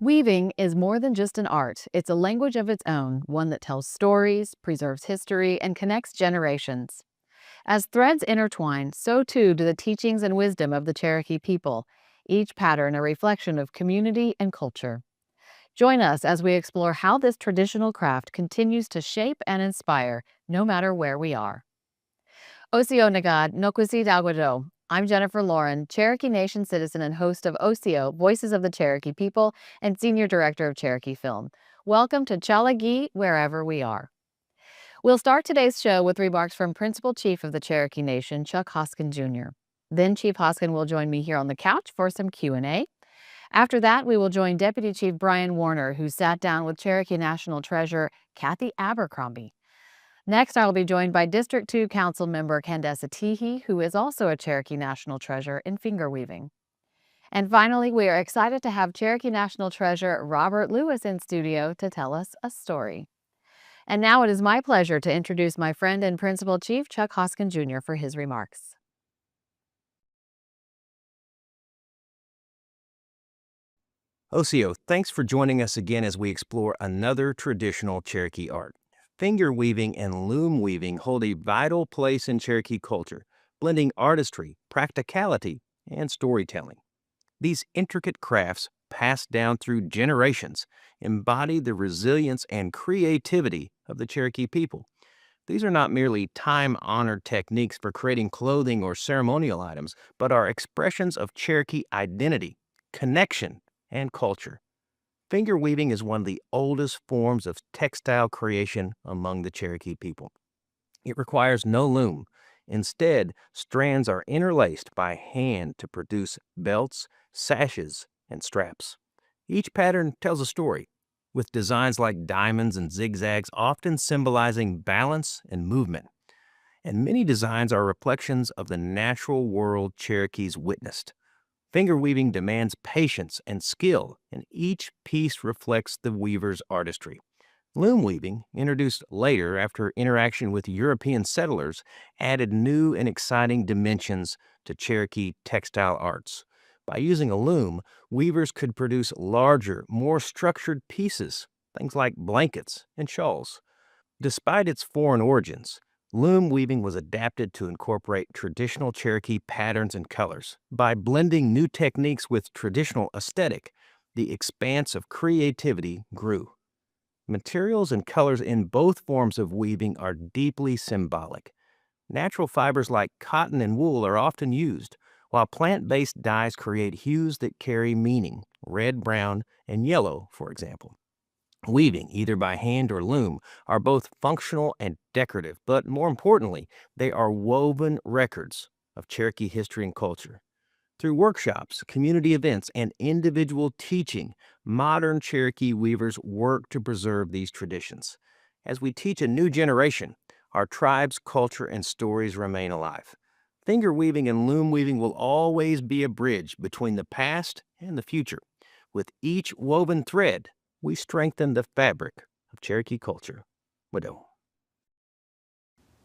Weaving is more than just an art. It's a language of its own, one that tells stories, preserves history, and connects generations. As threads intertwine, so too do the teachings and wisdom of the Cherokee people, each pattern a reflection of community and culture. Join us as we explore how this traditional craft continues to shape and inspire, no matter where we are. Osio Nagad, Nokwisi Dagwado. I'm Jennifer Lauren, Cherokee Nation citizen and host of Osio, Voices of the Cherokee People, and Senior Director of Cherokee Film. Welcome to Chalagi, wherever we are. We'll start today's show with remarks from Principal Chief of the Cherokee Nation, Chuck Hoskin Jr. Then Chief Hoskin will join me here on the couch for some Q&A. After that, we will join Deputy Chief Bryan Warner, who sat down with Cherokee National Treasurer Cathy Abercrombie. Next, I will be joined by District 2 Council Member Candessa Tehee, who is also a Cherokee National Treasure in finger weaving. And finally, we are excited to have Cherokee National Treasurer Robert Lewis in studio to tell us a story. And now it is my pleasure to introduce my friend and Principal Chief Chuck Hoskin Jr. for his remarks. Osio, thanks for joining us again as we explore another traditional Cherokee art. Finger weaving and loom weaving hold a vital place in Cherokee culture, blending artistry, practicality, and storytelling. These intricate crafts, passed down through generations, embody the resilience and creativity of the Cherokee people. These are not merely time-honored techniques for creating clothing or ceremonial items, but are expressions of Cherokee identity, connection, and culture. Finger weaving is one of the oldest forms of textile creation among the Cherokee people. It requires no loom. Instead, strands are interlaced by hand to produce belts, sashes, and straps. Each pattern tells a story, with designs like diamonds and zigzags often symbolizing balance and movement. And many designs are reflections of the natural world Cherokees witnessed. Finger weaving demands patience and skill, and each piece reflects the weaver's artistry. Loom weaving, introduced later after interaction with European settlers, added new and exciting dimensions to Cherokee textile arts. By using a loom, weavers could produce larger, more structured pieces, things like blankets and shawls. Despite its foreign origins, loom weaving was adapted to incorporate traditional Cherokee patterns and colors. By blending new techniques with traditional aesthetic, the expanse of creativity grew. Materials and colors in both forms of weaving are deeply symbolic. Natural fibers like cotton and wool are often used, while plant-based dyes create hues that carry meaning, red, brown, and yellow, for example. Weaving, either by hand or loom, are both functional and decorative, but more importantly, they are woven records of Cherokee history and culture. Through workshops, community events, and individual teaching, modern Cherokee weavers work to preserve these traditions. As we teach a new generation, our tribe's culture and stories remain alive. Finger weaving and loom weaving will always be a bridge between the past and the future. With each woven thread, we strengthen the fabric of Cherokee culture. Widow.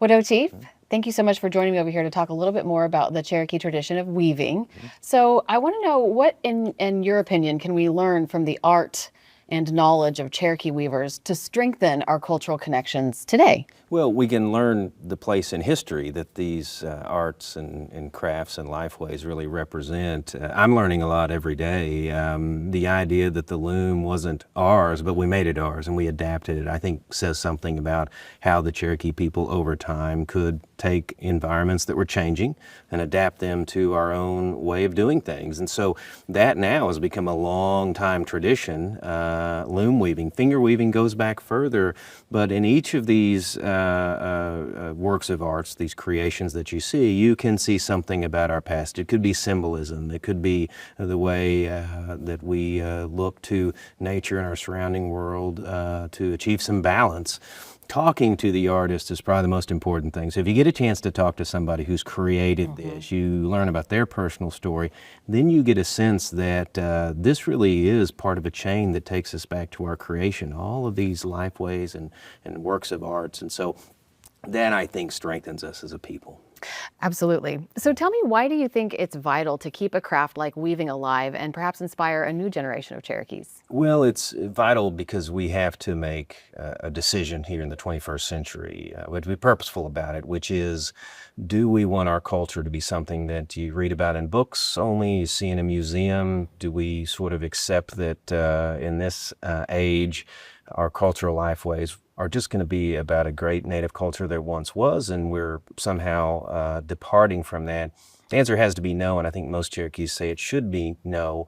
Widow Chief, thank you so much for joining me over here to talk a little bit more about the Cherokee tradition of weaving. So I want to know what, in your opinion, can we learn from the art and knowledge of Cherokee weavers to strengthen our cultural connections today? Well, we can learn the place in history that these arts and crafts and lifeways really represent. I'm learning a lot every day. The idea that the loom wasn't ours, but we made it ours and we adapted it, I think says something about how the Cherokee people over time could take environments that were changing and adapt them to our own way of doing things. And so that now has become a long time tradition. Loom weaving, finger weaving goes back further, but in each of these works of arts, these creations that you see, you can see something about our past. It could be symbolism. It could be the way that we look to nature and our surrounding world to achieve some balance. Talking to the artist is probably the most important thing. So if you get a chance to talk to somebody who's created this, you learn about their personal story, then you get a sense that this really is part of a chain that takes us back to our creation, all of these lifeways and works of arts. And so that, I think, strengthens us as a people. Absolutely. So tell me, why do you think it's vital to keep a craft like weaving alive and perhaps inspire a new generation of Cherokees? Well, it's vital because we have to make a decision here in the 21st century. We have to be purposeful about it, which is, do we want our culture to be something that you read about in books only, you see in a museum? Do we sort of accept that in this age, our cultural lifeways are just going to be about a great native culture there once was, and we're somehow departing from that? The answer has to be no, and I think most Cherokees say it should be no.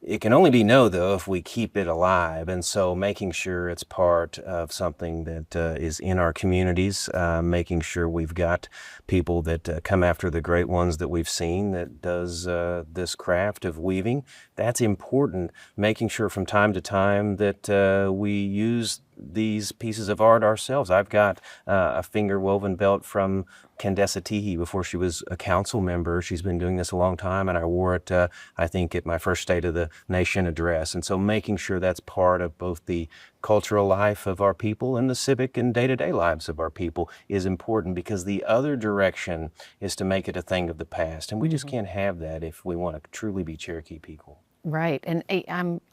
It can only be no, though, if we keep it alive. And so making sure it's part of something that is in our communities, making sure we've got people that come after the great ones that we've seen that does this craft of weaving. That's important. Making sure from time to time that we use these pieces of art ourselves. I've got a finger woven belt from Candessa Tehee before she was a council member. She's been doing this a long time, and I wore it, I think, at my first State of the Nation address. And so making sure that's part of both the cultural life of our people and the civic and day-to-day lives of our people is important, because the other direction is to make it a thing of the past. And we just can't have that if we want to truly be Cherokee people. Right. And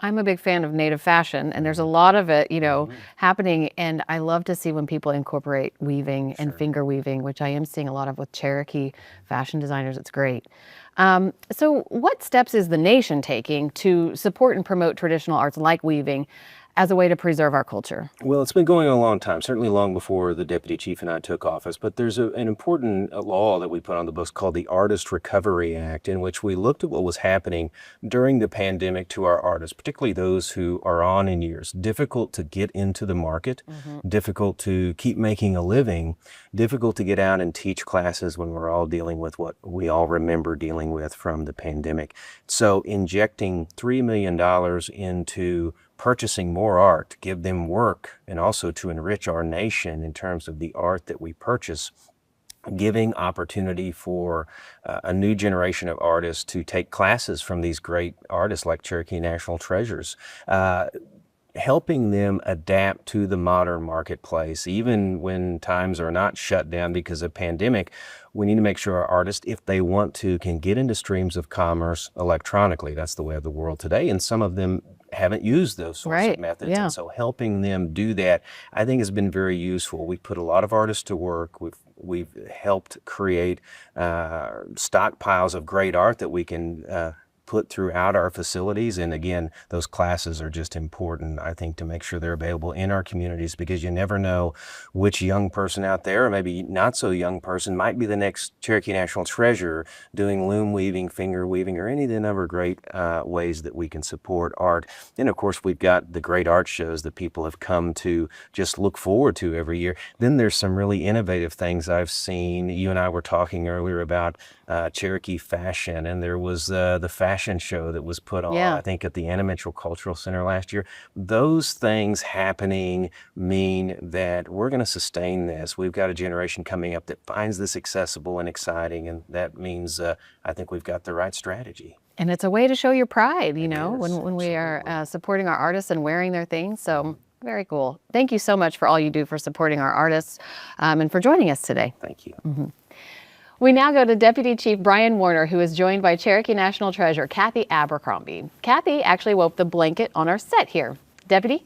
I'm a big fan of native fashion, and there's a lot of it, happening. And I love to see when people incorporate weaving and finger weaving, which I am seeing a lot of with Cherokee fashion designers. It's great. So what steps is the nation taking to support and promote traditional arts like weaving as a way to preserve our culture? Well, it's been going on a long time, certainly long before the deputy chief and I took office, but there's an important law that we put on the books called the Artist Recovery Act, in which we looked at what was happening during the pandemic to our artists, particularly those who are on in years. Difficult to get into the market, difficult to keep making a living, difficult to get out and teach classes when we're all dealing with what we all remember dealing with from the pandemic. So injecting $3 million into purchasing more art to give them work, and also to enrich our nation in terms of the art that we purchase, giving opportunity for a new generation of artists to take classes from these great artists like Cherokee National Treasures, helping them adapt to the modern marketplace. Even when times are not shut down because of pandemic, we need to make sure our artists, if they want to, can get into streams of commerce electronically. That's the way of the world today, and some of them haven't used those sorts of methods. Yeah. And so helping them do that, I think, has been very useful. We put a lot of artists to work. We've helped create stockpiles of great art that we can put throughout our facilities. And again, those classes are just important, I think, to make sure they're available in our communities, because you never know which young person out there, or maybe not so young person, might be the next Cherokee National Treasure doing loom weaving, finger weaving, or any of the number of great ways that we can support art. And of course, we've got the great art shows that people have come to just look forward to every year. Then there's some really innovative things I've seen. You and I were talking earlier about Cherokee fashion, and there was the fashion show that was put on, I think, at the Anna Cultural Center last year. Those things happening mean that we're going to sustain this. We've got a generation coming up that finds this accessible and exciting, and that means I think we've got the right strategy. And it's a way to show your pride, It when we are absolutely. supporting our artists and wearing their things. So very cool. Thank you so much for all you do for supporting our artists and for joining us today. Thank you. We now go to Deputy Chief Bryan Warner, who is joined by Cherokee National Treasure Cathy Abercrombie. Cathy actually wove the blanket on our set here. Deputy?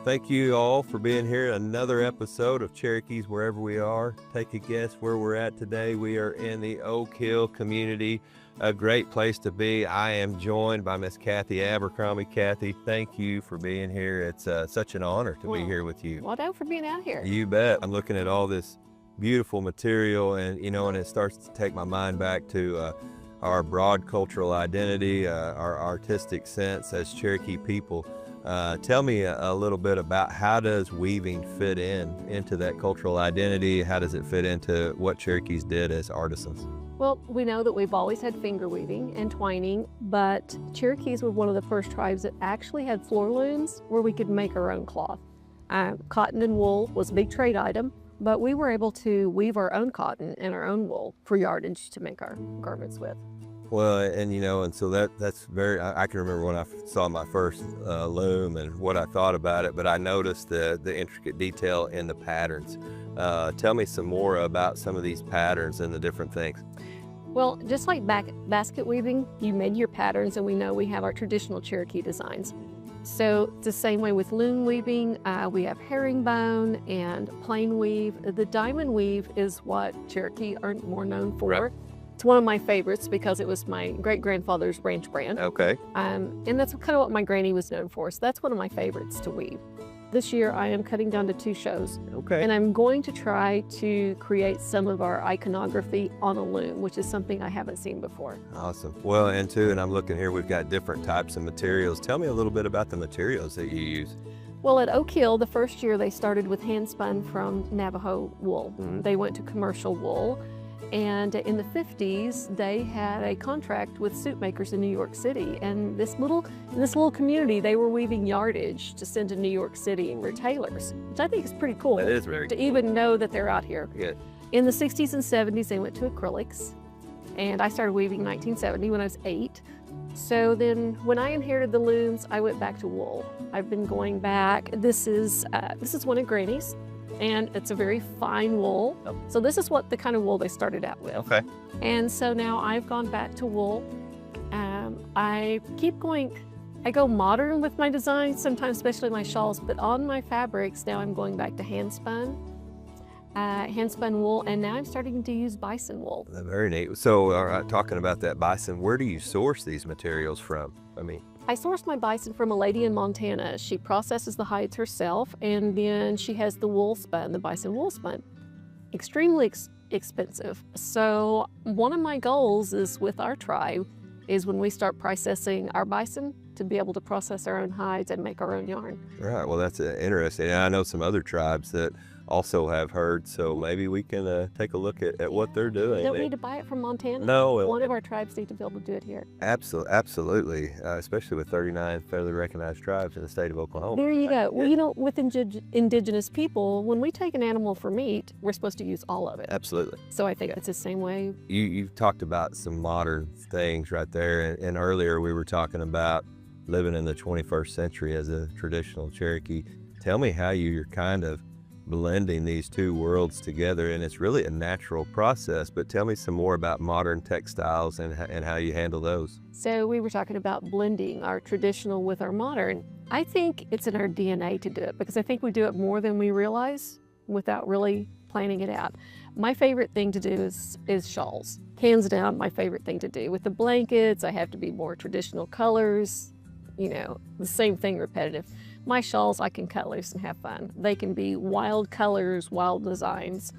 Thank you all for being here. Another episode of Cherokees Wherever We Are. Take a guess where we're at today. We are in the Oak Hill community, a great place to be. I am joined by Miss Cathy Abercrombie. Cathy, thank you for being here. It's such an honor to be here with you. Well done for being out here. You bet. I'm looking at all this beautiful material, and and it starts to take my mind back to our broad cultural identity, our artistic sense as Cherokee people. Tell me a little bit about, how does weaving fit into that cultural identity? How does it fit into what Cherokees did as artisans? Well, we know that we've always had finger weaving and twining, but Cherokees were one of the first tribes that actually had floor looms where we could make our own cloth. Cotton and wool was a big trade item, but we were able to weave our own cotton and our own wool for yardage to make our garments with. Well, and and so that's very, I can remember when I saw my first loom and what I thought about it, but I noticed the intricate detail in the patterns. Tell me some more about some of these patterns and the different things. Well, just like basket weaving, you made your patterns, and we know we have our traditional Cherokee designs. So it's the same way with loom weaving. We have herringbone and plain weave. The diamond weave is what Cherokee are more known for. Right. It's one of my favorites because it was my great-grandfather's ranch brand. Okay. And that's kind of what my granny was known for. So that's one of my favorites to weave. This year I am cutting down to 2 shows. Okay. And I'm going to try to create some of our iconography on a loom, which is something I haven't seen before. Awesome. Well, and I'm looking here, we've got different types of materials. Tell me a little bit about the materials that you use. Well, at Oak Hill, the first year they started with hand spun from Navajo wool. They went to commercial wool. And in the 50s, they had a contract with suit makers in New York City. And in this little community, they were weaving yardage to send to New York City and tailors, which I think is pretty cool. That is very to cool. even know that they're out here. Good. In the 60s and 70s, they went to acrylics. And I started weaving in 1970 when I was 8. So then when I inherited the looms, I went back to wool. I've been going back. This is one of Granny's. And it's a very fine wool. So this is the kind of wool they started out with. Okay. And so now I've gone back to wool. I keep going, I go modern with my designs, sometimes especially my shawls, but on my fabrics, now I'm going back to hand spun wool, and now I'm starting to use bison wool. Very neat. So talking about that bison, where do you source these materials from? I sourced my bison from a lady in Montana. She processes the hides herself, and then she has the wool spun, the bison wool spun. Extremely expensive. So one of my goals is with our tribe is when we start processing our bison to be able to process our own hides and make our own yarn. Right. Well, that's interesting. And I know some other tribes that also have herds, so maybe we can take a look at what they're doing. Don't we need to buy it from Montana? No. One of our tribes need to be able to do it here. Absolutely, especially with 39 federally recognized tribes in the state of Oklahoma. There you go. Well, with indigenous people, when we take an animal for meat, we're supposed to use all of it. Absolutely. So I think it's the same way. You've talked about some modern things right there, and earlier we were talking about living in the 21st century as a traditional Cherokee. Tell me how you're kind of blending these two worlds together, and it's really a natural process, but tell me some more about modern textiles and how you handle those. So we were talking about blending our traditional with our modern. I think it's in our DNA to do it because I think we do it more than we realize without really planning it out. My favorite thing to do is shawls. Hands down, my favorite thing to do. With the blankets, I have to be more traditional colors, the same thing repetitive. My shawls, I can cut loose and have fun. They can be wild colors, wild designs.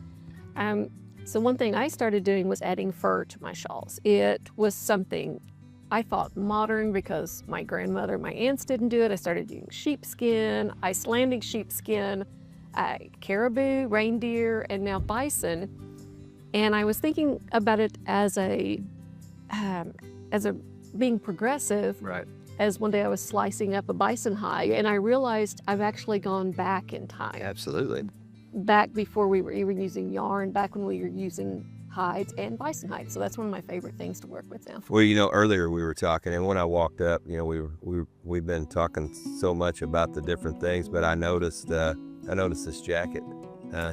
So one thing I started doing was adding fur to my shawls. It was something I thought modern because my grandmother, my aunts didn't do it. I started doing sheepskin, Icelandic sheepskin, caribou, reindeer, and now bison. And I was thinking about it as a being progressive. Right. As one day I was slicing up a bison hide, and I realized I've actually gone back in time. Absolutely. Back before we were even using yarn, back when we were using hides and bison hides. So that's one of my favorite things to work with now. Well, earlier we were talking, and when I walked up, we've been talking so much about the different things, but I noticed this jacket.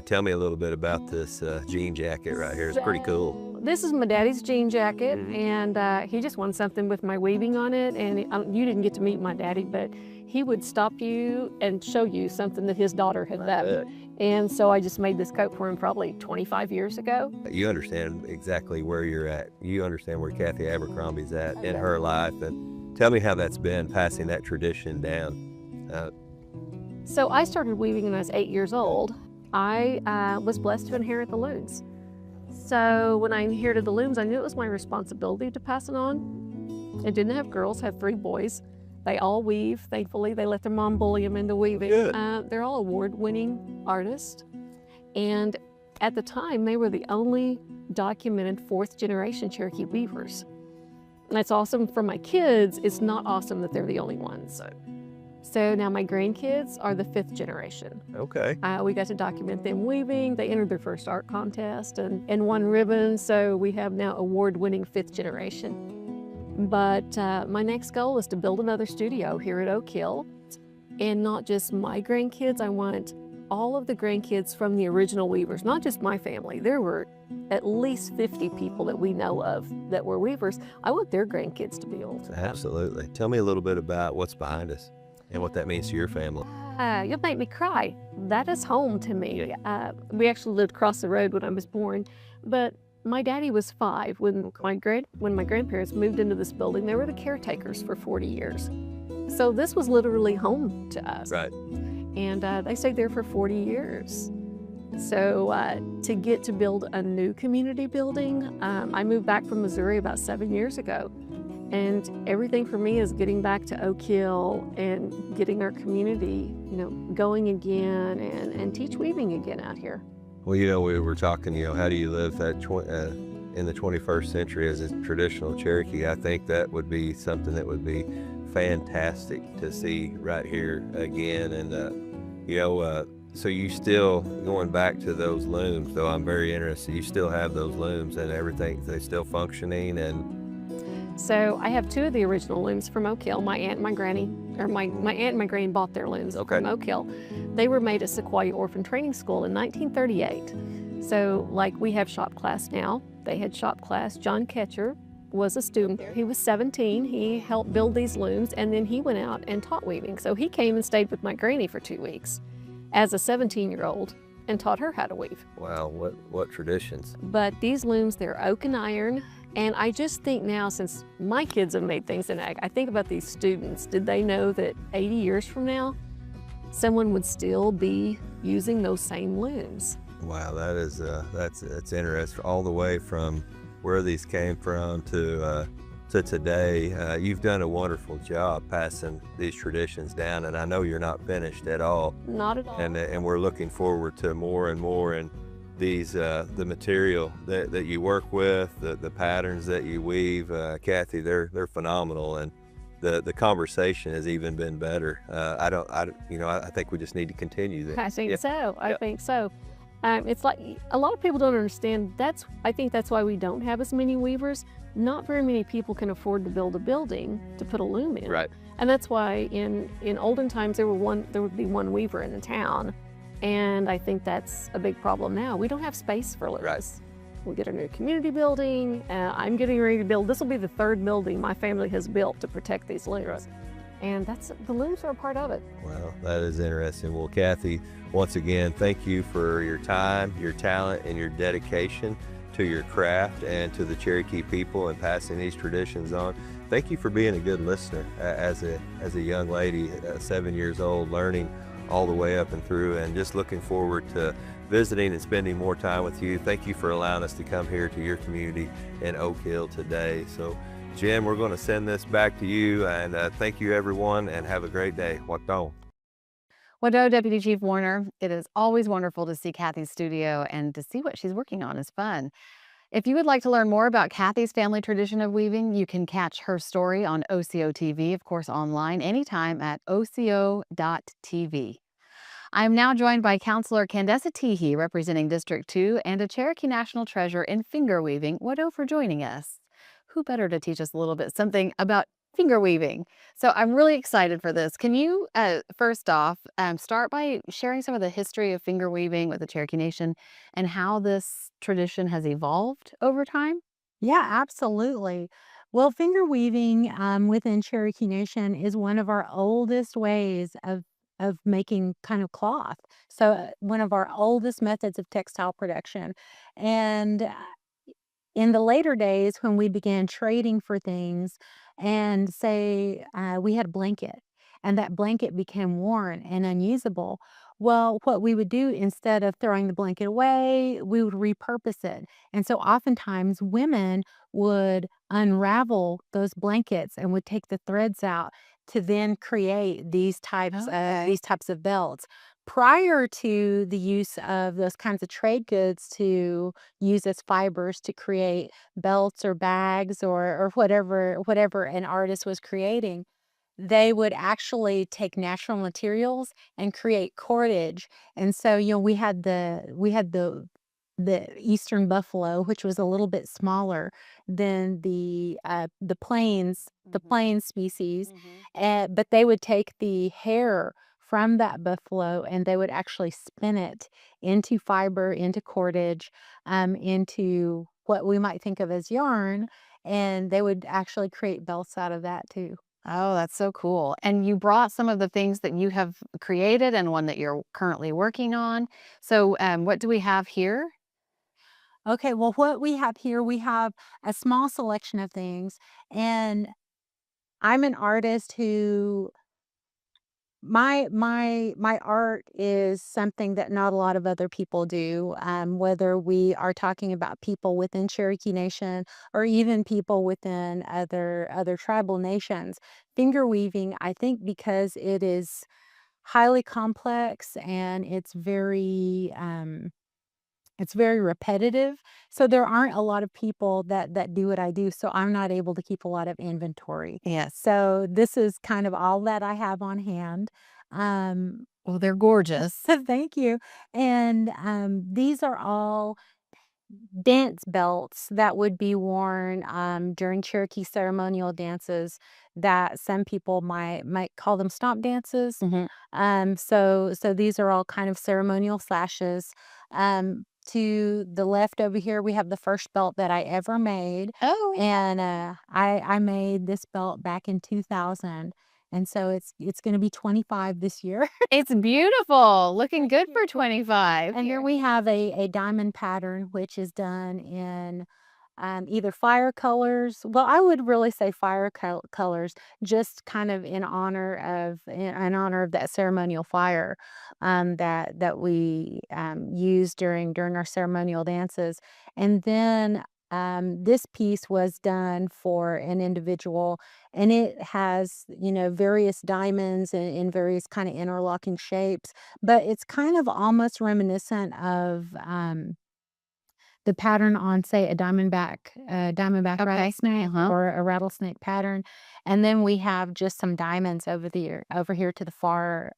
Tell me a little bit about this jean jacket right here. It's pretty cool. This is my daddy's jean jacket, and he just won something with my weaving on it. And you didn't get to meet my daddy, but he would stop you and show you something that his daughter had done. And so I just made this coat for him probably 25 years ago. You understand exactly where you're at. You understand where Cathy Abercrombie's at in her life. And tell me how that's been, passing that tradition down. So I started weaving when I was 8 years old. I was blessed to inherit the looms. So when I inherited the looms, I knew it was my responsibility to pass it on. I didn't have girls, I have 3 boys. They all weave, thankfully. They let their mom bully them into weaving. They're all award-winning artists. And at the time, they were the only documented 4th-generation Cherokee weavers. And that's awesome for my kids. It's not awesome that they're the only ones. So now my grandkids are the 5th generation. Okay. We got to document them weaving. They entered their first art contest and won ribbons. So we have now award-winning 5th generation. But my next goal is to build another studio here at Oak Hill. And not just my grandkids, I want all of the grandkids from the original weavers, not just my family. There were at least 50 people that we know of that were weavers. I want their grandkids to be able to. Absolutely. Tell me a little bit about what's behind us and what that means to your family. You'll make me cry. That is home to me. We actually lived across the road when I was born, but my daddy was 5 when my grandparents moved into this building. They were the caretakers for 40 years. So this was literally home to us. Right. And they stayed there for 40 years. So to get to build a new community building, I moved back from Missouri about 7 years ago. And everything for me is getting back to Oak Hill and getting our community, going again and teach weaving again out here. Well, we were talking, how do you live that in the 21st century as a traditional Cherokee? I think that would be something that would be fantastic to see right here again. And, so you still, going back to those looms, though I'm very interested, you still have those looms and everything, they still functioning? And so I have 2 of the original looms from Oak Hill. My aunt and my granny, or my aunt and my granny bought their looms from Oak Hill. They were made at Sequoia Orphan Training School in 1938. So like we have shop class now, they had shop class. John Ketcher was a student. He was 17. He helped build these looms, and then he went out and taught weaving. So he came and stayed with my granny for 2 weeks as a 17-year-old and taught her how to weave. Wow, what traditions. But these looms, they're oak and iron. And I just think now, since my kids have made things in ag, I think about these students. Did they know that 80 years from now, someone would still be using those same looms? Wow, that is that's interesting. All the way from where these came from to today. You've done a wonderful job passing these traditions down, and I know you're not finished at all. Not at all. And we're looking forward to more and more. And these the material that you work with, the patterns that you weave, Cathy, they're phenomenal. And the conversation has even been better. I think we just need to continue this. I think so. I think so. It's like a lot of people don't understand. I think that's why we don't have as many weavers. Not very many people can afford to build a building to put a loom in. Right. And that's why in olden times there would be one weaver in the town. And I think that's a big problem now. We don't have space for looms. Right. We'll get a new community building. I'm getting ready to build. This will be the 3rd building my family has built to protect these looms. Right. And the looms are a part of it. Wow, that is interesting. Well, Cathy, once again, thank you for your time, your talent, and your dedication to your craft and to the Cherokee people and passing these traditions on. Thank you for being a good listener as a young lady, 7 years old, learning all the way up and through, and just looking forward to visiting and spending more time with you. Thank you for allowing us to come here to your community in Oak Hill today. So, Jim, we're going to send this back to you, and thank you, everyone, and have a great day. Wado. Wado, Deputy Chief Warner. It is always wonderful to see Cathy's studio, and to see what she's working on is fun. If you would like to learn more about Cathy's family tradition of weaving, you can catch her story on OCO TV, of course, online anytime at oco.tv. I am now joined by Councilor Candessa Tehee, representing District 2, and a Cherokee National Treasure in finger weaving. Wado for joining us. Who better to teach us a little bit something about finger weaving? So I'm really excited for this. Can you, first off, start by sharing some of the history of finger weaving with the Cherokee Nation and how this tradition has evolved over time? Yeah, absolutely. Well, finger weaving within Cherokee Nation is one of our oldest ways of making kind of cloth. So one of our oldest methods of textile production. And in the later days, when we began trading for things, and say we had a blanket, and that blanket became worn and unusable, well, what we would do, instead of throwing the blanket away, we would repurpose it. And so oftentimes women would unravel those blankets and would take the threads out to then create these types of belts. Prior to the use of those kinds of trade goods to use as fibers to create belts or bags or whatever an artist was creating, they would actually take natural materials and create cordage. And so, we had the the eastern buffalo, which was a little bit smaller than the plains species. But they would take the hair from that buffalo and they would actually spin it into fiber, into cordage, into what we might think of as yarn, and they would actually create belts out of that too. Oh, that's so cool. And you brought some of the things that you have created and one that you're currently working on. So, what do we have here? Okay, well, what we have here, we have a small selection of things, and I'm an artist who my art is something that not a lot of other people do. Whether we are talking about people within Cherokee Nation or even people within other tribal nations, finger weaving, I think, because it is highly complex and it's very repetitive. So there aren't a lot of people that do what I do. So I'm not able to keep a lot of inventory. Yes. So this is kind of all that I have on hand. Um, Well, they're gorgeous. Thank you. And these are all dance belts that would be worn during Cherokee ceremonial dances that some people might call them stomp dances. Mhm. So these are all kind of ceremonial slashes. To the left over here, we have the first belt that I ever made, Oh, and I made this belt back in 2000, and so it's going to be 25 this year. it's beautiful. Looking Thank good you. for 25. And here we have a diamond pattern, which is done in either fire colors. Well, I would really say fire colors, just kind of in honor of that ceremonial fire that we use during our ceremonial dances. And then this piece was done for an individual, and it has various diamonds in various kind of interlocking shapes, but it's kind of almost reminiscent of the pattern on, say, a diamondback Okay. rattlesnake Uh-huh. or a rattlesnake pattern, and then we have just some diamonds over here to the far,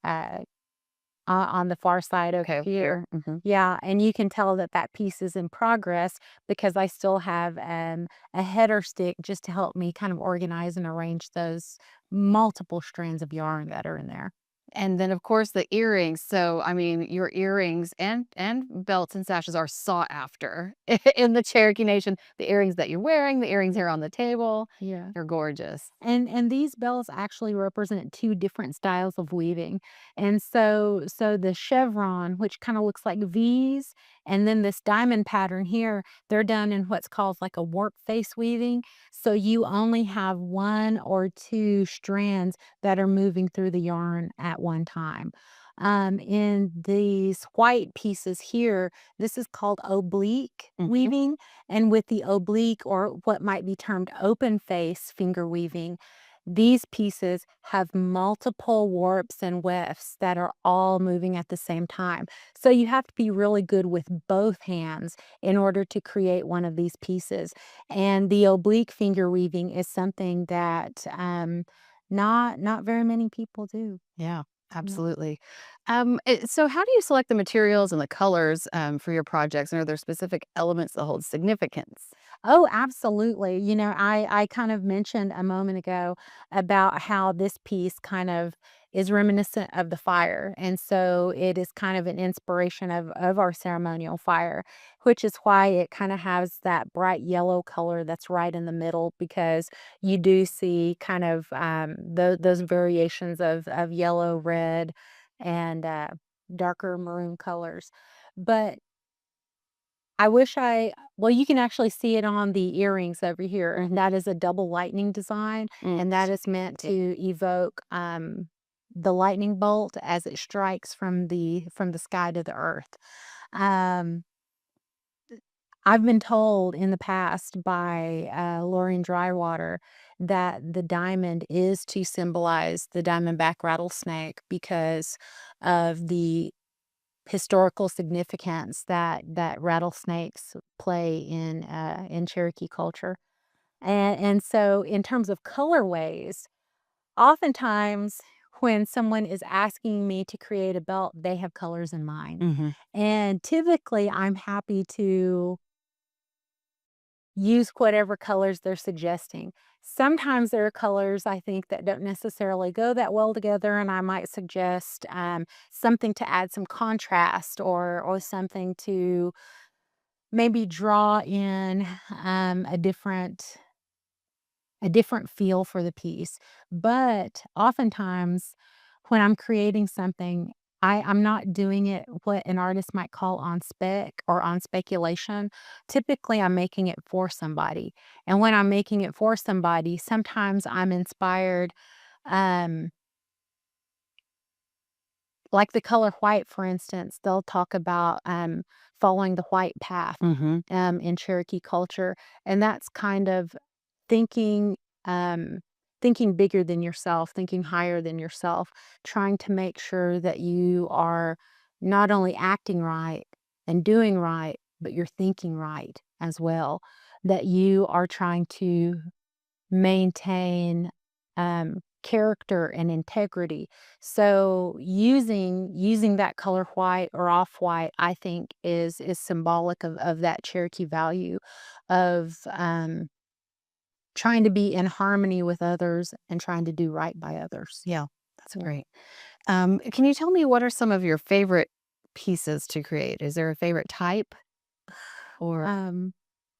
on the far side over Okay. here. Mhm. Yeah, and you can tell that that piece is in progress because I still have, a header stick just to help me kind of organize and arrange those multiple strands of yarn that are in there. And then, of course, the earrings. So, I mean, your earrings and belts and sashes are sought after in the Cherokee Nation. The earrings that you're wearing, the earrings here on the table, Yeah. they're gorgeous. And these bells actually represent 2 different styles of weaving. And so the chevron, which kinda looks like V's, and then this diamond pattern here, they're done in what's called like a warp face weaving. So you only have 1 or 2 strands that are moving through the yarn at one time. In these white pieces here, this is called oblique Mhm. weaving, and with the oblique or what might be termed open face finger weaving, these pieces have multiple warps and wefts that are all moving at the same time. So you have to be really good with both hands in order to create one of these pieces. And the oblique finger weaving is something that not very many people do. Yeah, Yeah. absolutely. So how do you select the materials and the colors for your projects? And are there specific elements that hold significance? Oh, absolutely. I kind of mentioned a moment ago about how this piece kind of is reminiscent of the fire. And so it is kind of an inspiration of our ceremonial fire, which is why it kind of has that bright yellow color that's right in the middle, because you do see kind of those variations of yellow, red, and darker maroon colors. But I wish well, you can actually see it on the earrings over here, and that is a double lightning design, Mm. and that is meant Yeah. to evoke, the lightning bolt as it strikes from the sky to the earth. Um, I've been told in the past by, Lauren Drywater that the diamond is to symbolize the diamondback rattlesnake because of the historical significance that rattlesnakes play in Cherokee culture. And so in terms of colorways, oftentimes when someone is asking me to create a belt, they have colors in mind. Mm-hmm. And typically, I'm happy to use whatever colors they're suggesting. Sometimes there are colors I think that don't necessarily go that well together, and I might suggest something to add some contrast, or something to maybe draw in a different feel for the piece. But oftentimes, when I'm creating something, I'm not doing it what an artist might call on spec or on speculation. Typically, I'm making it for somebody. And when I'm making it for somebody, sometimes I'm inspired. Um, like the color white, for instance, they'll talk about following the white path Mm-hmm. in Cherokee culture. And that's kind of thinking um, thinking bigger than yourself, thinking higher than yourself, trying to make sure that you are not only acting right and doing right, but you're thinking right as well. That you are trying to maintain character and integrity. So using that color white or off white, I think is symbolic of that Cherokee value of trying to be in harmony with others and trying to do right by others. Yeah, that's Yeah. great. Can you tell me what are some of your favorite pieces to create? Is there a favorite type or Um,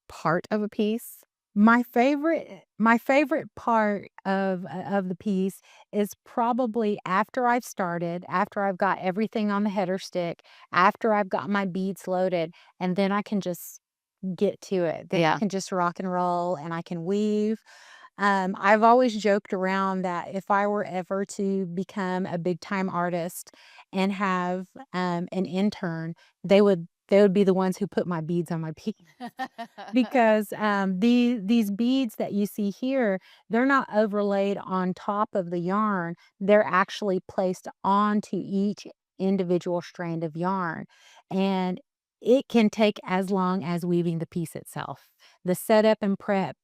part of a piece? my favorite part of the piece is probably after I've got everything on the header stick, after I've got my beads loaded, and then I can just get to it. Then I Yeah. can just rock and roll and I can weave. I've always joked around that if I were ever to become a big time artist and have an intern, they would be the ones who put my beads on my piece. Because these beads that you see here, they're not overlaid on top of the yarn. They're actually placed onto each individual strand of yarn. And it can take as long as weaving the piece itself. The setup and prep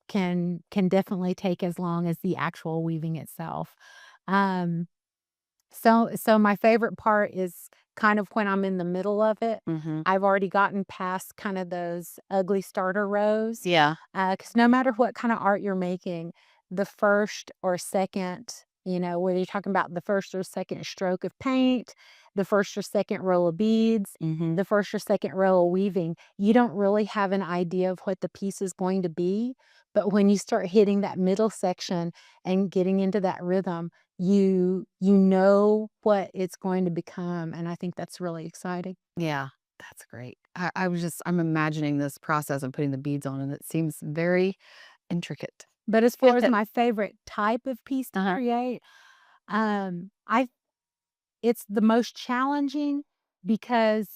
can definitely take as long as the actual weaving itself. Um, so my favorite part is kind of when I'm in the middle of it. Mm-hmm. I've already gotten past kind of those ugly starter rows. Yeah. Because no matter what kind of art you're making, the first or second, whether you're talking about the first or second stroke of paint, the first or second row of beads, Mm-hmm. the first or second row of weaving, you don't really have an idea of what the piece is going to be. But when you start hitting that middle section and getting into that rhythm, you know what it's going to become, and I think that's really exciting. Yeah, that's great. I'm imagining this process of putting the beads on, and it seems very intricate. But as far as my favorite type of piece to Uh-huh. create, I it's the most challenging because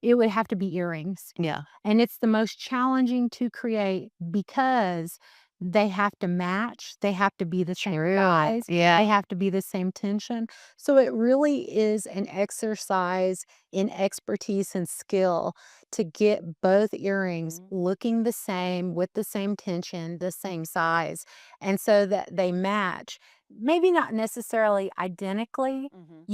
it would have to be earrings. Yeah. And it's the most challenging to create because they have to match, they have to be the same True. size, Yeah. they have to be the same tension. So it really is an exercise in expertise and skill to get both earrings Mhm. looking the same, with the same tension, the same size, and so that they match. Maybe not necessarily identically, Mhm.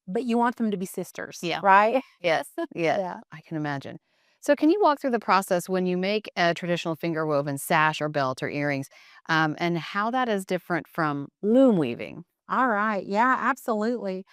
but you want them to be sisters, Yeah. right? Yes. Yes. Yeah. I can imagine. So, can you walk through the process when you make a traditional finger woven sash or belt or earrings, and how that is different from loom weaving? All right. Yeah, absolutely.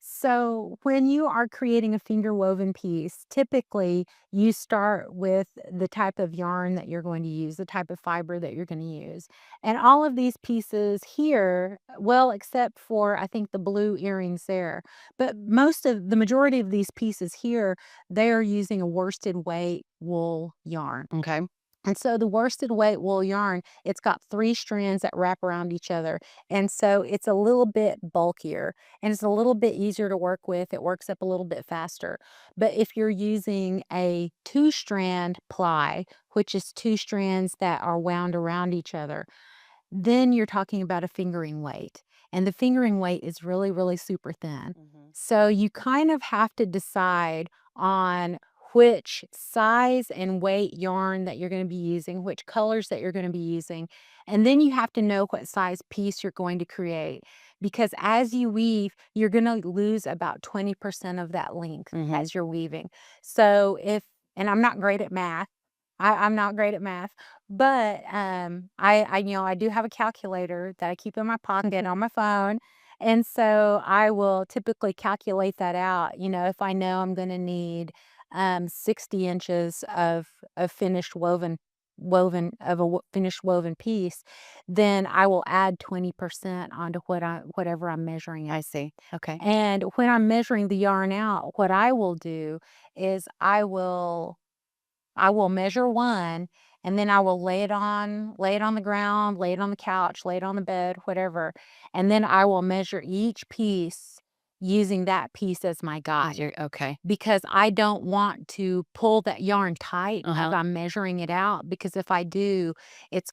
So, when you are creating a finger woven piece, typically you start with the type of yarn that you're going to use, the type of fiber that you're going to use. And all of these pieces here, well, except for I think the blue earrings there, but the majority of these pieces here, they are using a worsted weight wool yarn. Okay. And so the worsted weight wool yarn, it's got 3 strands that wrap around each other. And so it's a little bit bulkier and it's a little bit easier to work with. It works up a little bit faster. But if you're using a 2-strand ply, which is 2 strands that are wound around each other, then you're talking about a fingering weight. And the fingering weight is really, really super thin. Mhm. So you kind of have to decide on which size and weight yarn that you're going to be using, which colors that you're going to be using. And then you have to know what size piece you're going to create, because as you weave, you're going to lose about 20% of that length as you're weaving. So and I'm not great at math. I'm not great at math, but I do have a calculator that I keep in my pocket on my phone. And so I will typically calculate that out. If I know I'm going to need 60 inches of finished finished woven piece, then I will add 20% onto whatever I'm measuring. I see. Okay. And when I'm measuring the yarn out, what I will do is I will measure one, and then I will lay it on the ground, lay it on the couch, lay it on the bed, whatever. And then I will measure each piece using that piece as my guide, Okay. because I don't want to pull that yarn tight as Uh-huh. I'm measuring it out, because if I do, it's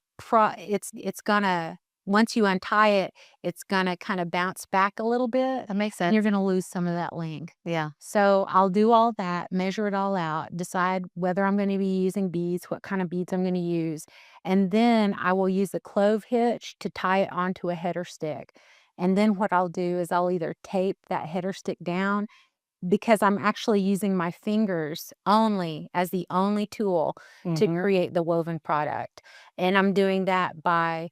gonna, once you untie it, it's gonna kind of bounce back a little bit. That makes And sense. you're gonna lose some of that length. Yeah. So I'll do all that, measure it all out, decide whether I'm going to be using beads, what kind of beads I'm going to use. And then I will use a clove hitch to tie it onto a header stick. And then what I'll do is I'll either tape that header stick down, because I'm actually using my fingers only as the only tool to create the woven product. And I'm doing that by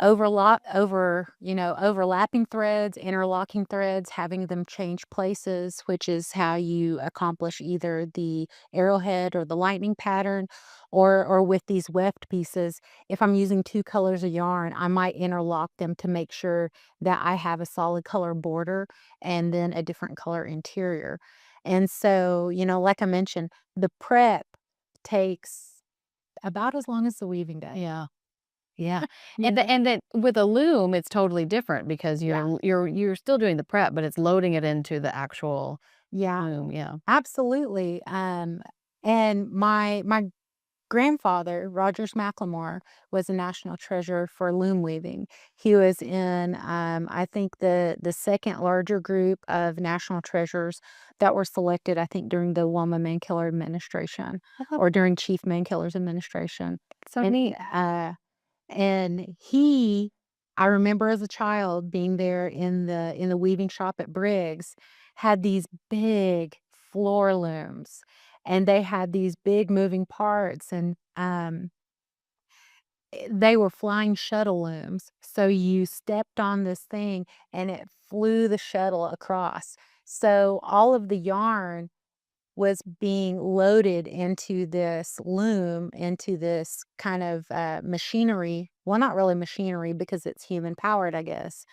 overlapping threads, interlocking threads, having them change places, which is how you accomplish either the arrowhead or the lightning pattern, or with these weft pieces. If I'm using two colors of yarn, I might interlock them to make sure that I have a solid color border and then a different color interior. And so, like I mentioned, the prep takes about as long as the weaving does. Yeah. Yeah. Yeah. And then with a loom, it's totally different because Yeah. you're still doing the prep, but it's loading it into the actual Yeah. loom. Yeah. Absolutely. And my grandfather, Rogers McLemore, was a national treasure for loom weaving. He was in, I think, the second larger group of national treasures that were selected, I think, during the Wilma Mankiller administration, Oh, or during Chief Mankiller's administration. so And neat. I remember as a child being there in the weaving shop at Briggs, had these big floor looms, and they had these big moving parts, and they were flying shuttle looms. So you stepped on this thing and it flew the shuttle across. So all of the yarn was being loaded into this loom, into this kind of machinery. Well, not really machinery, because it's human powered, I guess.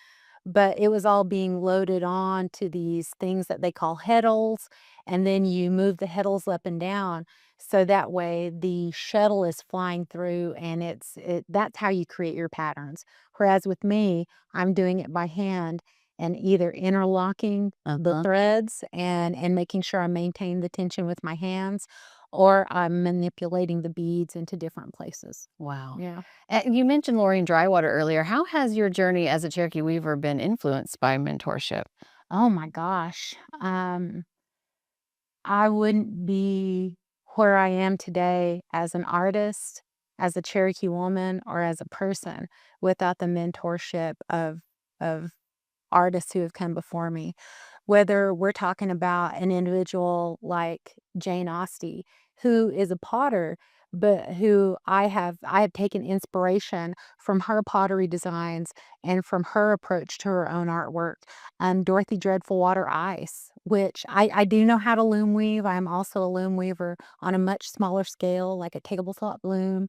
But it was all being loaded on to these things that they call heddles. And then you move the heddles up and down. So that way the shuttle is flying through, and that's how you create your patterns. Whereas with me, I'm doing it by hand, and either interlocking the threads and making sure I maintain the tension with my hands, or I'm manipulating the beads into different places. Wow. Yeah. You mentioned Lorraine Drywater earlier. How has your journey as a Cherokee weaver been influenced by mentorship? Oh my gosh. I wouldn't be where I am today as an artist, as a Cherokee woman, or as a person without the mentorship of artists who have come before me. Whether we're talking about an individual like Jane Austen, who is a potter, but who I have taken inspiration from her pottery designs and from her approach to her own artwork. Dorothy Dreadful Water Ice, which I do know how to loom weave. I'm also a loom weaver on a much smaller scale, like a tabletop loom.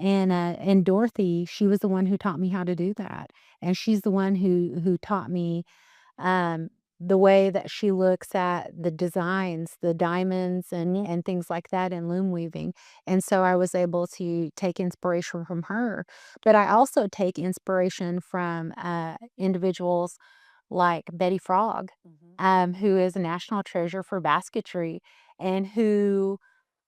And Dorothy, she was the one who taught me how to do that. And she's the one who taught me um, the way that she looks at the designs, the diamonds and things like that in loom weaving. And so I was able to take inspiration from her. But I also take inspiration from individuals like Betty Frog, who is a national treasure for basketry, and who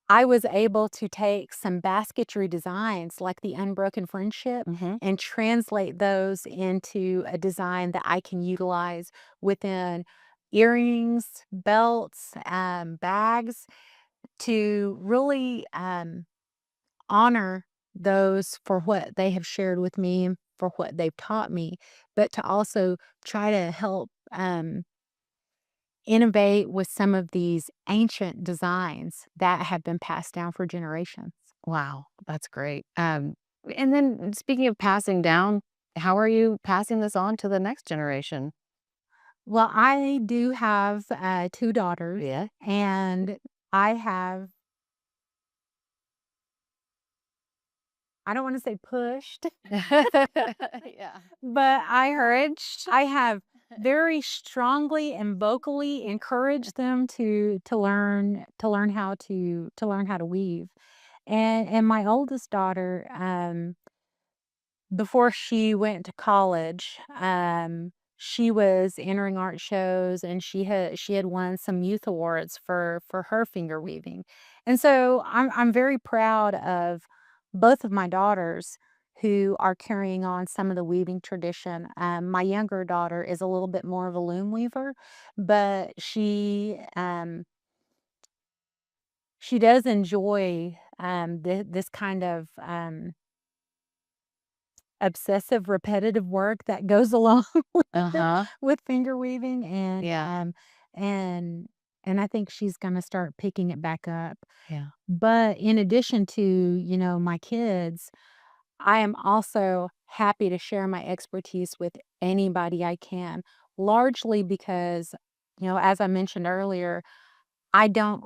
I was able to take some basketry designs like the Unbroken Friendship and translate those into a design that I can utilize within earrings, belts, bags. to really honor those for what they have shared with me and for what they've taught me, but to also try to help innovate with some of these ancient designs that have been passed down for generations. Wow, that's great. And then speaking of passing down, how are you passing this on to the next generation? Well, I do have 2 daughters, Yeah. and I have I don't wanna say pushed, Yeah. but Courage. I have very strongly and vocally encouraged them to learn how to weave. And my oldest daughter, before she went to college, she was entering art shows, and she had won some youth awards for her finger weaving. And so I'm very proud of both of my daughters who are carrying on some of the weaving tradition. My younger daughter is a little bit more of a loom weaver, but she does enjoy this kind of obsessive repetitive work that goes along with it, Uh-huh. with finger weaving, and Yeah. and and I think she's gonna start picking it back up. Yeah. But in addition to, my kids, I am also happy to share my expertise with anybody I can, largely because, as I mentioned earlier, I don't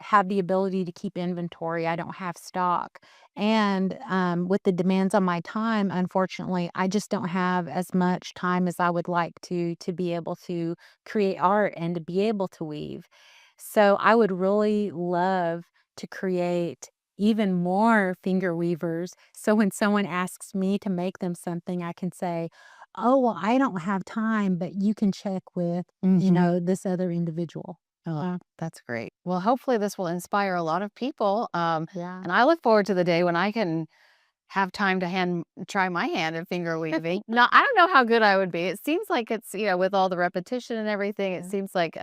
have the ability to keep inventory. I don't have stock. And with the demands on my time, unfortunately, I just don't have as much time as I would like to be able to create art and to be able to weave. So I would really love to create even more finger weavers. So when someone asks me to make them something, I can say, "Oh, well, I don't have time, but you can check with, Mhm. this other individual." Oh, that's great. Well, hopefully this will inspire a lot of people. Yeah. And I look forward to the day when I can have time to try my hand at finger weaving. Now, I don't know how good I would be. It seems like it's, with all the repetition and everything, it Yeah. seems like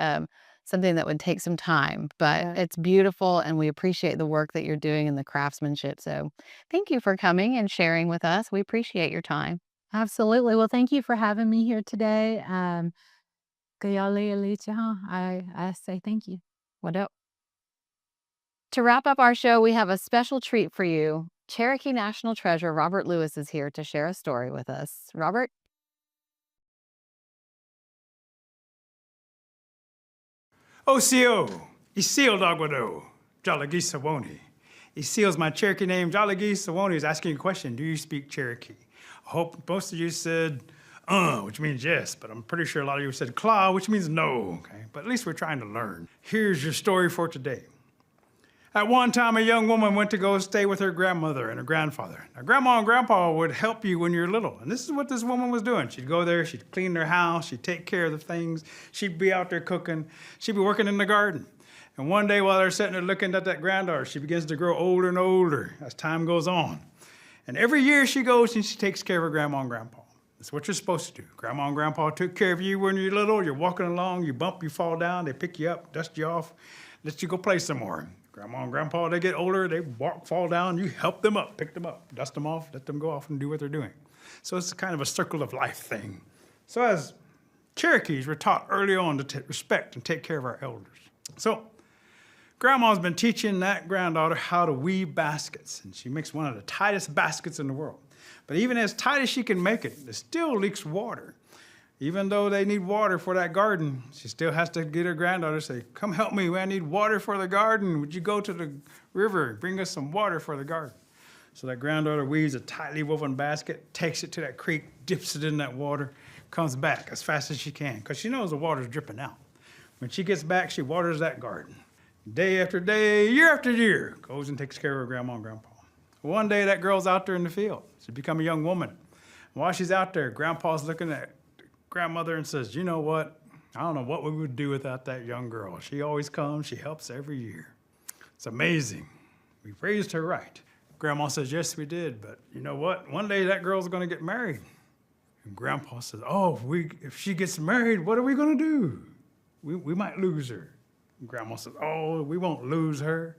something that would take some time, but Yeah. it's beautiful and we appreciate the work that you're doing and the craftsmanship. So thank you for coming and sharing with us. We appreciate your time. Absolutely. Well, thank you for having me here today. Kayali Alicia, huh? I say thank you. What up? To wrap up our show, we have a special treat for you. Cherokee National Treasure Robert Lewis is here to share a story with us. Robert? Osio, Isil Dogwado, Jalagi Sawoni. Isil's my Cherokee name. Jalagi Sawoni is asking a question. Do you speak Cherokee? I hope most of you said, which means yes, but I'm pretty sure a lot of you said claw, which means no, okay? But at least we're trying to learn. Here's your story for today. At one time, a young woman went to go stay with her grandmother and her grandfather. Now, Grandma and Grandpa would help you when you're little, and this is what this woman was doing. She'd go there, she'd clean their house, she'd take care of the things, she'd be out there cooking, she'd be working in the garden. And one day while they're sitting there looking at that granddaughter, she begins to grow older and older as time goes on. And every year she goes and she takes care of her Grandma and Grandpa. That's what you're supposed to do. Grandma and Grandpa took care of you when you're little, you're walking along, you bump, you fall down, they pick you up, dust you off, let you go play some more. Grandma and Grandpa, they get older, they walk, fall down, you help them up, pick them up, dust them off, let them go off and do what they're doing. So it's kind of a circle of life thing. So as Cherokees, we're taught early on to respect and take care of our elders. So Grandma's been teaching that granddaughter how to weave baskets, and she makes one of the tightest baskets in the world. But even as tight as she can make it, it still leaks water. Even though they need water for that garden, she still has to get her granddaughter to say, come help me, I need water for the garden. Would you go to the river and bring us some water for the garden? So that granddaughter weaves a tightly woven basket, takes it to that creek, dips it in that water, comes back as fast as she can, because she knows the water's dripping out. When she gets back, she waters that garden. Day after day, year after year, goes and takes care of her grandma and grandpa. One day, that girl's out there in the field. She's become a young woman. While she's out there, grandpa's looking at grandmother and says, you know what? I don't know what we would do without that young girl. She always comes, she helps every year. It's amazing. We raised her right. Grandma says, yes, we did, but you know what? One day that girl's gonna get married. And Grandpa says, oh, if she gets married, what are we gonna do? We might lose her. Grandma says, oh, we won't lose her.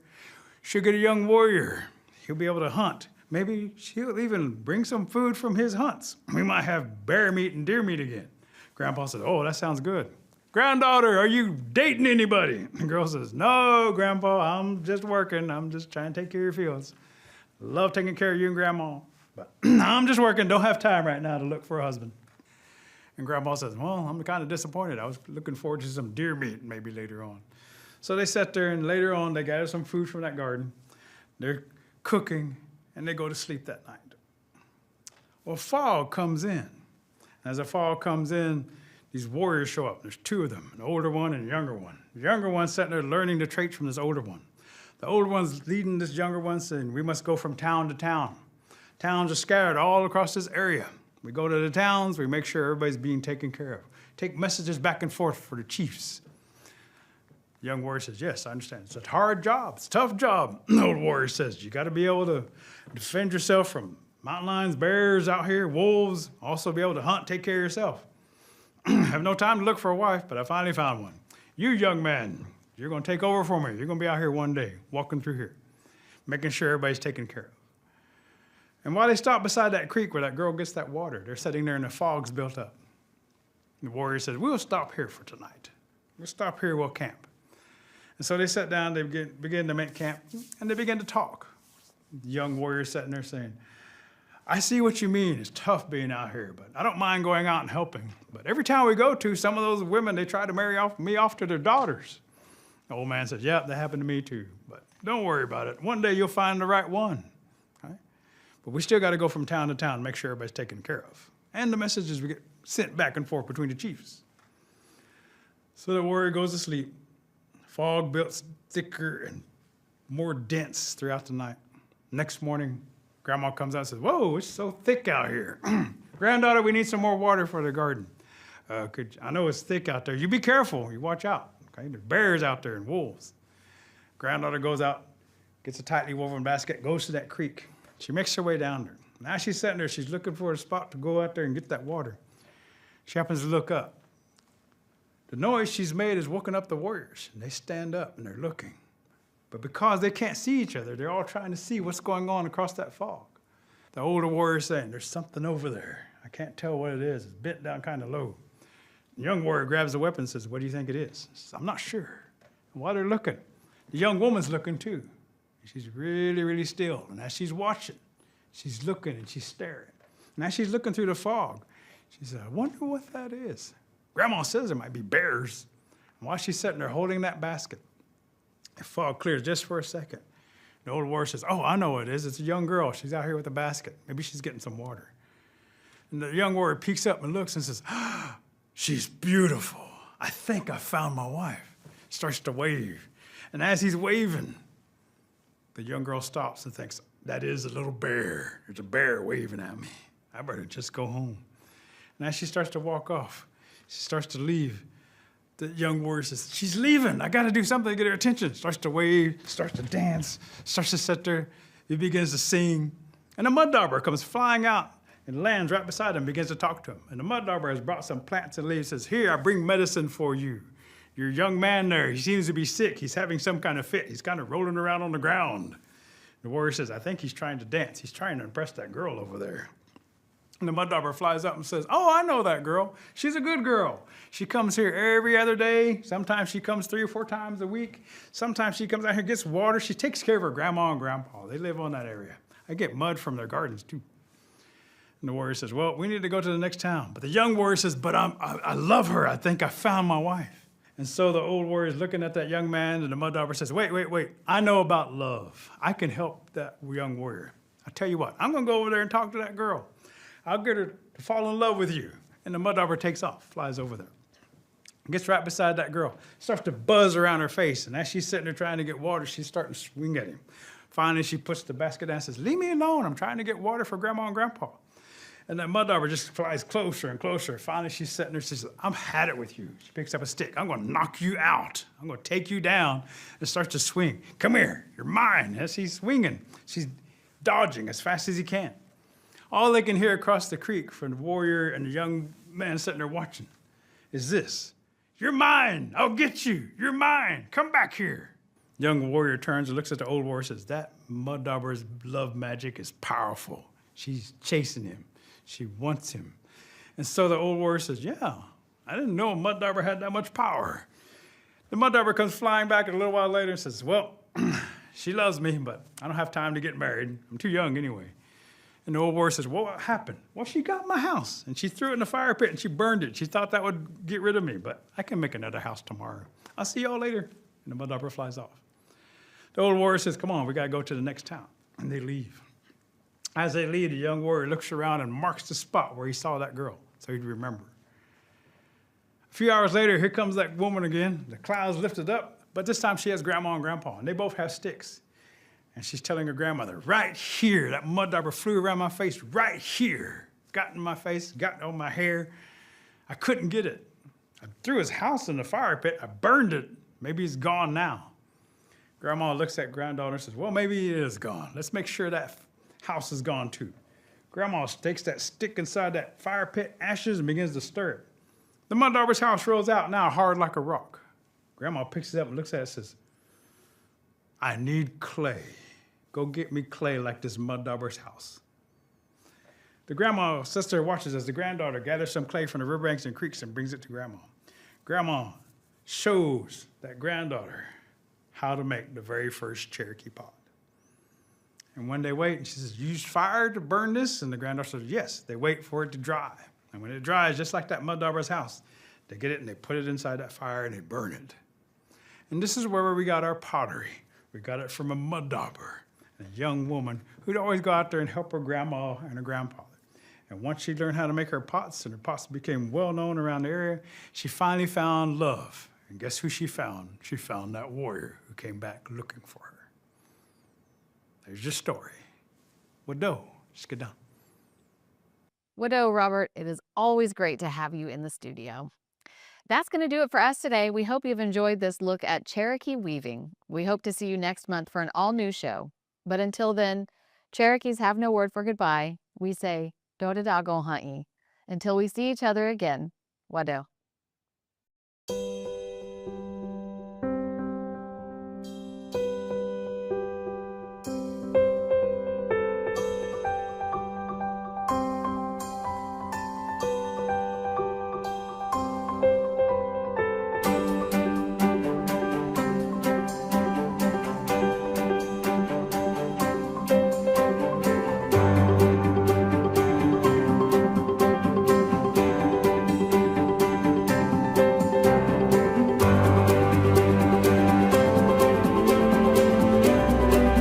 She'll get a young warrior. He'll be able to hunt. Maybe she'll even bring some food from his hunts. We might have bear meat and deer meat again. Grandpa says, oh, that sounds good. Granddaughter, are you dating anybody? The girl says, no, Grandpa, I'm just working. I'm just trying to take care of your fields. Love taking care of you and Grandma, but I'm just working. Don't have time right now to look for a husband. And Grandpa says, well, I'm kind of disappointed. I was looking forward to some deer meat maybe later on. So they sat there, and later on, they gather some food from that garden. They're cooking, and they go to sleep that night. Well, fall comes in. As the fall comes in, these warriors show up. There's two of them, an older one and a younger one. The younger one's sitting there learning the traits from this older one. The older one's leading this younger one, saying, we must go from town to town. Towns are scattered all across this area. We go to the towns, we make sure everybody's being taken care of. Take messages back and forth for the chiefs. The young warrior says, yes, I understand. It's a hard job, it's a tough job. The old warrior says, you gotta be able to defend yourself from mountain lions, bears out here, wolves, also be able to hunt, take care of yourself. I have no time to look for a wife, but I finally found one. You, young man, you're gonna take over for me. You're gonna be out here one day, walking through here, making sure everybody's taken care of. And while they stop beside that creek where that girl gets that water, they're sitting there and the fog's built up. The warrior says, we'll stop here for tonight. We'll stop here, we'll camp. And so they sat down, they begin to make camp, and they begin to talk. The young warrior sitting there saying, I see what you mean. It's tough being out here, but I don't mind going out and helping. But every town we go to, some of those women, they try to marry me off to their daughters. The old man says, yeah, that happened to me too. But don't worry about it. One day you'll find the right one. Right? But we still got to go from town to town and make sure everybody's taken care of. And the messages we get sent back and forth between the chiefs. So the warrior goes to sleep. Fog builds thicker and more dense throughout the night. Next morning, Grandma comes out and says, whoa, it's so thick out here. Granddaughter, we need some more water for the garden. I know it's thick out there. You be careful. You watch out. Okay? There's bears out there and wolves. Granddaughter goes out, gets a tightly woven basket, goes to that creek. She makes her way down there. Now she's sitting there. She's looking for a spot to go out there and get that water. She happens to look up. The noise she's made is woken up the warriors, and they stand up and they're looking. But because they can't see each other, they're all trying to see what's going on across that fog. The older warrior's saying, there's something over there. I can't tell what it is. It's bent down kind of low. The young warrior grabs the weapon and says, what do you think it is? He says, I'm not sure. And while they're looking, the young woman's looking too. She's really, really still. And as she's watching, she's looking and she's staring. And as she's looking through the fog, she said, I wonder what that is. Grandma says it might be bears. And while she's sitting there holding that basket, the fog clears just for a second. The old warrior says, oh, I know what it is. It's a young girl. She's out here with a basket. Maybe she's getting some water. And the young warrior peeks up and looks and says, ah, she's beautiful. I think I found my wife. Starts to wave. And as he's waving, the young girl stops and thinks, that is a little bear. There's a bear waving at me. I better just go home. And as she starts to walk off, she starts to leave. The young warrior says, she's leaving. I got to do something to get her attention. Starts to wave, starts to dance, starts to sit there. He begins to sing. And a mud dauber comes flying out and lands right beside him and begins to talk to him. And the mud dauber has brought some plants and leaves and says, here, I bring medicine for you. Your young man there, he seems to be sick. He's having some kind of fit. He's kind of rolling around on the ground. The warrior says, I think he's trying to dance. He's trying to impress that girl over there. And the mud dauber flies up and says, oh, I know that girl. She's a good girl. She comes here every other day. Sometimes she comes 3 or 4 times a week. Sometimes she comes out here, gets water. She takes care of her grandma and grandpa. They live on that area. I get mud from their gardens, too. And the warrior says, well, we need to go to the next town. But the young warrior says, but I love her. I think I found my wife. And so the old warrior is looking at that young man, and the mud dauber says, wait. I know about love. I can help that young warrior. I tell you what, I'm going to go over there and talk to that girl. I'll get her to fall in love with you. And the mud dauber takes off, flies over there. Gets right beside that girl, starts to buzz around her face. And as she's sitting there trying to get water, she's starting to swing at him. Finally, she puts the basket down and says, leave me alone. I'm trying to get water for Grandma and Grandpa. And that mud dauber just flies closer and closer. Finally, she's sitting there. She says, I've had it with you. She picks up a stick. I'm going to knock you out. I'm going to take you down, and starts to swing. Come here. You're mine. As he's swinging, she's dodging as fast as he can. All they can hear across the creek from the warrior and the young man sitting there watching is this. You're mine. I'll get you. You're mine. Come back here. Young warrior turns and looks at the old warrior and says, that mud dauber's love magic is powerful. She's chasing him. She wants him. And so the old warrior says, yeah, I didn't know a mud dauber had that much power. The mud dauber comes flying back a little while later and says, well, she loves me, but I don't have time to get married. I'm too young anyway. And the old warrior says, well, what happened? Well, she got my house, and she threw it in the fire pit, and she burned it. She thought that would get rid of me, but I can make another house tomorrow. I'll see y'all later. And the mud dauber flies off. The old warrior says, come on, we got to go to the next town. And they leave. As they leave, the young warrior looks around and marks the spot where he saw that girl, so he'd remember. A few hours later, here comes that woman again. The clouds lifted up, but this time she has grandma and grandpa, and they both have sticks. And she's telling her grandmother, right here, that mud dauber flew around my face, right here. Got in my face, got on my hair. I couldn't get it. I threw his house in the fire pit. I burned it. Maybe he's gone now. Grandma looks at granddaughter and says, well, maybe he is gone. Let's make sure that house is gone too. Grandma stakes that stick inside that fire pit, ashes, and begins to stir it. The mud dauber's house rolls out now, hard like a rock. Grandma picks it up and looks at it and says, I need clay. Go get me clay like this mud dauber's house. The grandma sister watches as the granddaughter gathers some clay from the riverbanks and creeks and brings it to grandma. Grandma shows that granddaughter how to make the very first Cherokee pot. And when they wait, and she says, you used fire to burn this? And the granddaughter says, yes. They wait for it to dry. And when it dries, just like that mud dauber's house, they get it and they put it inside that fire and they burn it. And this is where we got our pottery. We got it from a mud dauber, a young woman who'd always go out there and help her grandma and her grandfather. And once she learned how to make her pots and her pots became well known around the area, she finally found love. And guess who she found? She found that warrior who came back looking for her. There's your story. Wado, skidon. Wado, Robert, it is always great to have you in the studio. That's going to do it for us today. We hope you've enjoyed this look at Cherokee weaving. We hope to see you next month for an all-new show. But until then, Cherokees have no word for goodbye. We say, do-da-da-go hunt ye. Until we see each other again, Wado.